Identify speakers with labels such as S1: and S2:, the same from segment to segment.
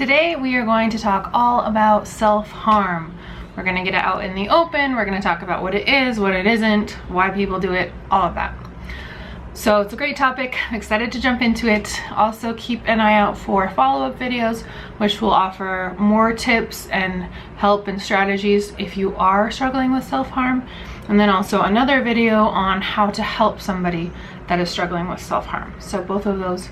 S1: Today we are going to talk all about self-harm. We're going to get it out in the open. We're going to talk about what it is, what it isn't, why people do it, all of that. So it's a great topic. I'm excited to jump into it. Also keep an eye out for follow-up videos, which will offer more tips and help and strategies if you are struggling with self-harm. And then also another video on how to help somebody that is struggling with self-harm. So both of those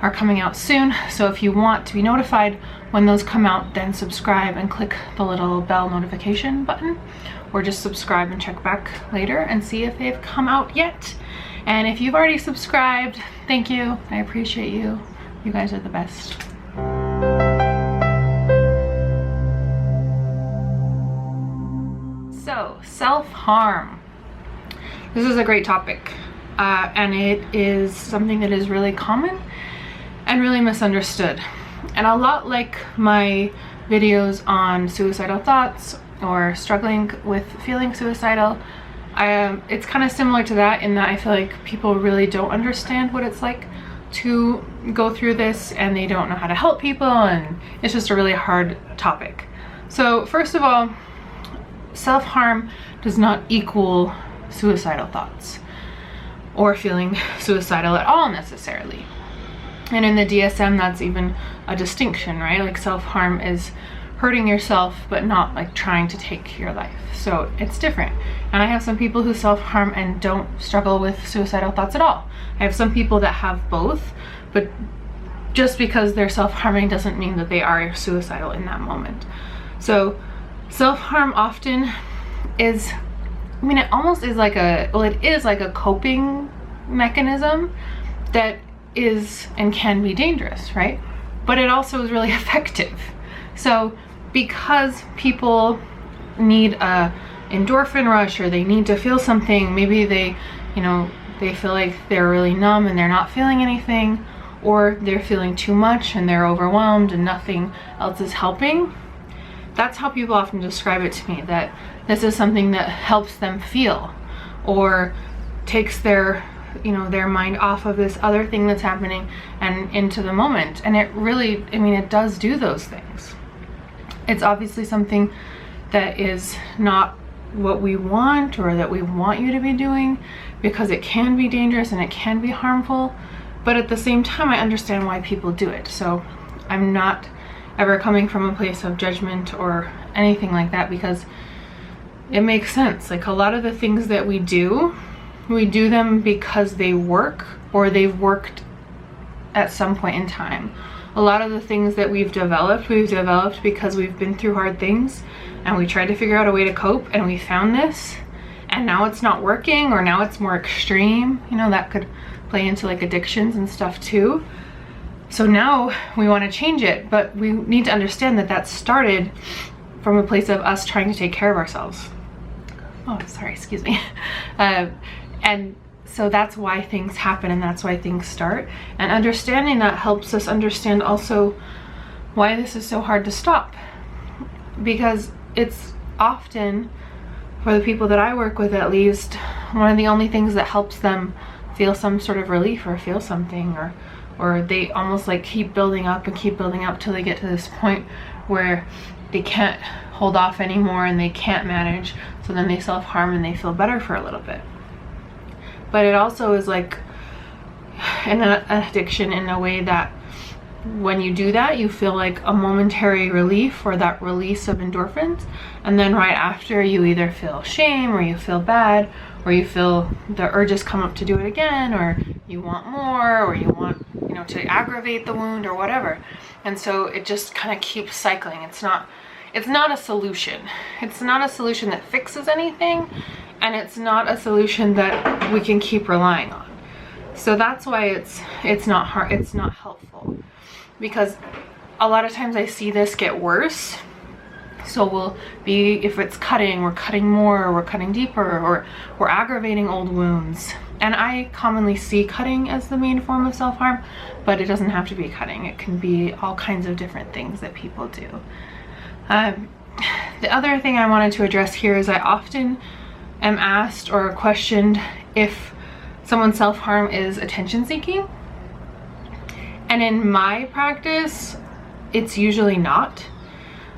S1: are coming out soon. So if you want to be notified when those come out, then subscribe and click the little bell notification button, or just subscribe and check back later and see if they've come out yet. And if you've already subscribed, thank you. I appreciate you. You guys are the best. So, self-harm. This is a great topic, and it is something that is really common and really misunderstood. And a lot like my videos on suicidal thoughts or struggling with feeling suicidal, it's kind of similar to that in that I feel like people really don't understand what it's like to go through this, and they don't know how to help people, and it's just a really hard topic. So first of all, self-harm does not equal suicidal thoughts or feeling suicidal at all necessarily. And in the DSM, that's even a distinction, right? Like self-harm is hurting yourself, but not like trying to take your life. So it's different. And I have some people who self-harm and don't struggle with suicidal thoughts at all. I have some people that have both, but just because they're self-harming doesn't mean that they are suicidal in that moment. So self-harm often is, I mean, it almost is like a, well, it is like a coping mechanism that is and can be dangerous, right? But it also is really effective. So because people need a endorphin rush, or they need to feel something, maybe they, they feel like they're really numb and they're not feeling anything, or they're feeling too much and they're overwhelmed and nothing else is helping. That's how people often describe it to me, that this is something that helps them feel or takes their their mind off of this other thing that's happening and into the moment. And it really, I mean, it does do those things. It's obviously something that is not what we want, or that we want you to be doing, because it can be dangerous and it can be harmful. But at the same time, I understand why people do it. So I'm not ever coming from a place of judgment or anything like that, because it makes sense. Like a lot of the things that we do them because they work, or they've worked at some point in time. A lot of the things that we've developed because we've been through hard things and we tried to figure out a way to cope, and we found this, and now it's not working, or now it's more extreme. That could play into like addictions and stuff too. So now we want to change it, but we need to understand that that started from a place of us trying to take care of ourselves. Oh, sorry, excuse me. And so that's why things happen, and that's why things start. And understanding that helps us understand also why this is so hard to stop. Because it's often, for the people that I work with at least, one of the only things that helps them feel some sort of relief or feel something, or they almost like keep building up and keep building up till they get to this point where they can't hold off anymore and they can't manage. So then they self-harm and they feel better for a little bit. But it also is like an addiction in a way that when you do that, you feel like a momentary relief, or that release of endorphins, and then right after you either feel shame, or you feel bad, or you feel the urges come up to do it again, or you want more, or you want to aggravate the wound or whatever. And so it just kind of keeps cycling. It's not a solution. It's not a solution that fixes anything, and it's not a solution that we can keep relying on. So that's why it's not hard, it's not helpful, because a lot of times I see this get worse. So we'll be, if it's cutting, we're cutting more, or we're cutting deeper, or we're aggravating old wounds. And I commonly see cutting as the main form of self-harm, but it doesn't have to be cutting. It can be all kinds of different things that people do. The other thing I wanted to address here is I often am asked or questioned if someone's self-harm is attention seeking. And in my practice, it's usually not.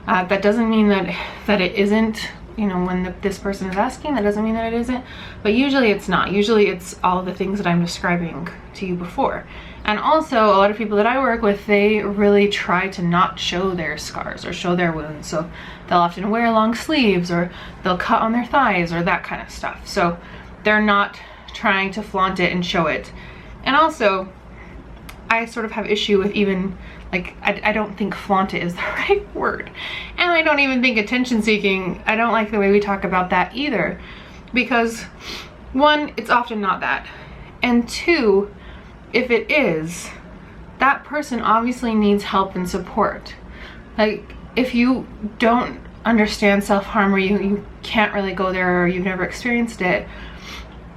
S1: That doesn't mean that it isn't, you know, when this person is asking, that doesn't mean that it isn't, but usually it's not. Usually it's all the things that I'm describing to you before. And also a lot of people that I work with, they really try to not show their scars or show their wounds. So they'll often wear long sleeves, or they'll cut on their thighs, or that kind of stuff. So they're not trying to flaunt it and show it. And also, I sort of have issue with even, like, I don't think flaunt it is the right word. And I don't even think attention seeking, I don't like the way we talk about that either. Because one, it's often not that. And two, if it is, that person obviously needs help and support. Like, if you don't understand self-harm, or you can't really go there, or you've never experienced it,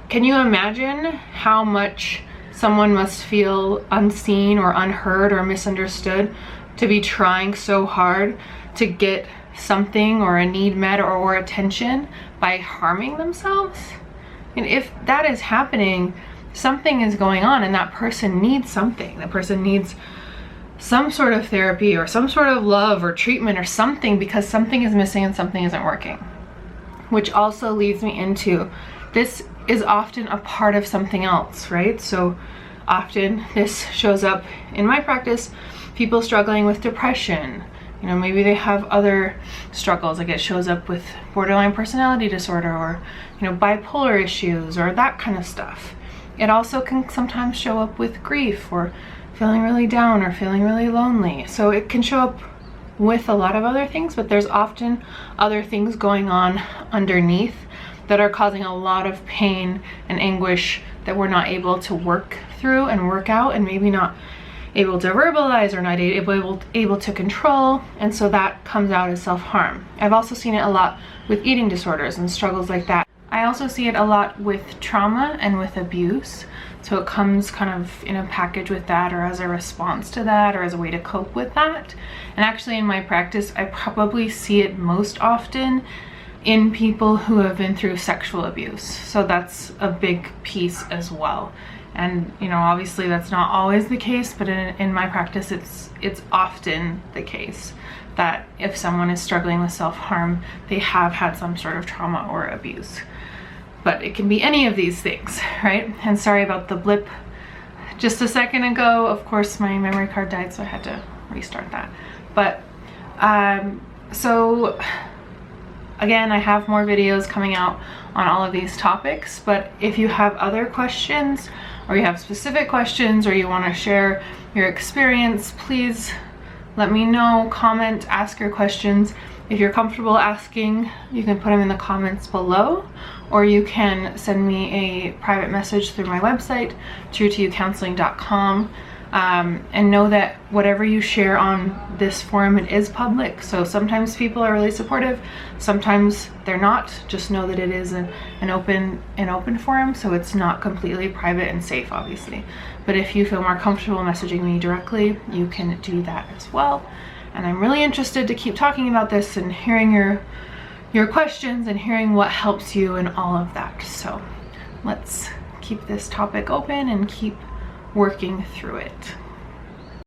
S1: can you imagine how much someone must feel unseen or unheard or misunderstood to be trying so hard to get something or a need met, or attention, by harming themselves? And if that is happening, something is going on, and that person needs something. That person needs some sort of therapy or some sort of love or treatment or something, because something is missing and something isn't working. Which also leads me into, this is often a part of something else, right? So often this shows up in my practice, people struggling with depression. You know, maybe they have other struggles, like it shows up with borderline personality disorder, or, you know, bipolar issues, or that kind of stuff. It also can sometimes show up with grief, or feeling really down, or feeling really lonely. So it can show up with a lot of other things, but there's often other things going on underneath that are causing a lot of pain and anguish that we're not able to work through and work out, and maybe not able to verbalize, or not able to control. And so that comes out as self-harm. I've also seen it a lot with eating disorders and struggles like that. I also see it a lot with trauma and with abuse. So it comes kind of in a package with that, or as a response to that, or as a way to cope with that. And actually in my practice, I probably see it most often in people who have been through sexual abuse. So that's a big piece as well. And, you know, obviously that's not always the case, but in my practice, it's often the case that if someone is struggling with self-harm, they have had some sort of trauma or abuse. But it can be any of these things, right? And sorry about the blip just a second ago. Of course, my memory card died, so I had to restart that. But so again, I have more videos coming out on all of these topics, but if you have other questions, or you have specific questions, or you want to share your experience, please let me know, comment, ask your questions. If you're comfortable asking, you can put them in the comments below, or you can send me a private message through my website, truetoyoucounseling.com. And know that whatever you share on this forum, it is public. So sometimes people are really supportive, sometimes they're not. Just know that it is an open forum, so it's not completely private and safe, obviously. But if you feel more comfortable messaging me directly, you can do that as well. And I'm really interested to keep talking about this and hearing your questions and hearing what helps you and all of that. So let's keep this topic open and keep working through it.